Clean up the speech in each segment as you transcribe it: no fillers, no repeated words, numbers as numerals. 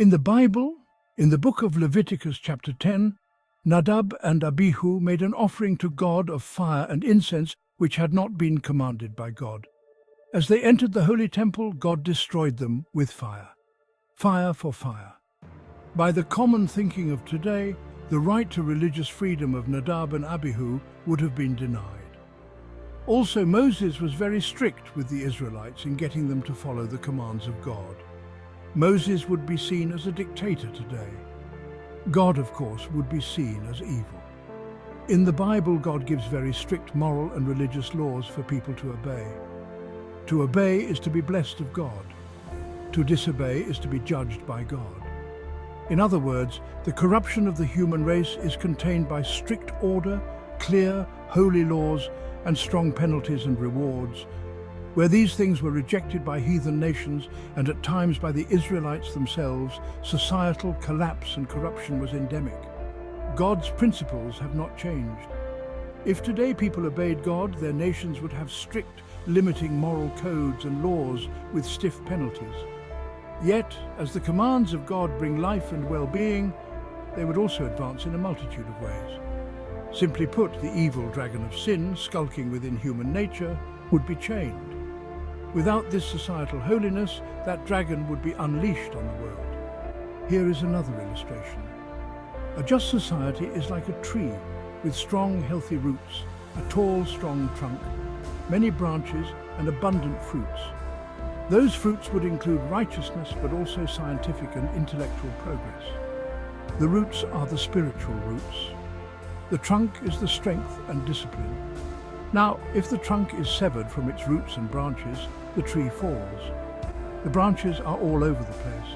In the Bible, in the book of Leviticus chapter 10, Nadab and Abihu made an offering to God of fire and incense which had not been commanded by God. As they entered the holy temple, God destroyed them with fire. Fire for fire. By the common thinking of today, the right to religious freedom of Nadab and Abihu would have been denied. Also, Moses was very strict with the Israelites in getting them to follow the commands of God. Moses would be seen as a dictator today. God, of course, would be seen as evil. In the Bible, God gives very strict moral and religious laws for people to obey. To obey is to be blessed of God. To disobey is to be judged by God. In other words, the corruption of the human race is contained by strict order, clear, holy laws, and strong penalties and rewards. Where these things were rejected by heathen nations and at times by the Israelites themselves, societal collapse and corruption was endemic. God's principles have not changed. If today people obeyed God, their nations would have strict, limiting moral codes and laws with stiff penalties. Yet, as the commands of God bring life and well-being, they would also advance in a multitude of ways. Simply put, the evil dragon of sin, skulking within human nature, would be chained. Without this societal holiness, that dragon would be unleashed on the world. Here is another illustration. A just society is like a tree with strong, healthy roots, a tall, strong trunk, many branches, and abundant fruits. Those fruits would include righteousness, but also scientific and intellectual progress. The roots are the spiritual roots. The trunk is the strength and discipline. Now, if the trunk is severed from its roots and branches, the tree falls. The branches are all over the place.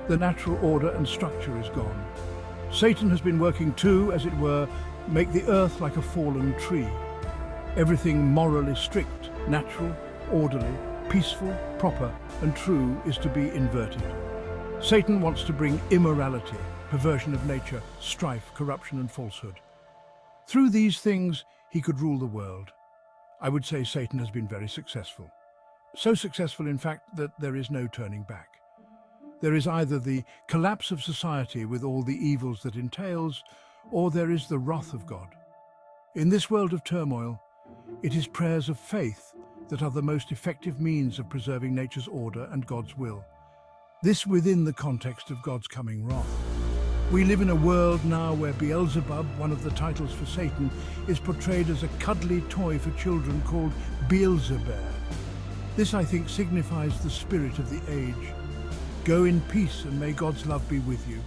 The natural order and structure is gone. Satan has been working to, as it were, make the earth like a fallen tree. Everything morally strict, natural, orderly, peaceful, proper, and true is to be inverted. Satan wants to bring immorality, perversion of nature, strife, corruption, and falsehood. Through these things, he could rule the world. I would say Satan has been very successful. So successful, in fact, that there is no turning back. There is either the collapse of society with all the evils that entails, or there is the wrath of God. In this world of turmoil, it is prayers of faith that are the most effective means of preserving nature's order and God's will. This within the context of God's coming wrath. We live in a world now where Beelzebub, one of the titles for Satan, is portrayed as a cuddly toy for children called Beelzebub. This, I think, signifies the spirit of the age. Go in peace and may God's love be with you.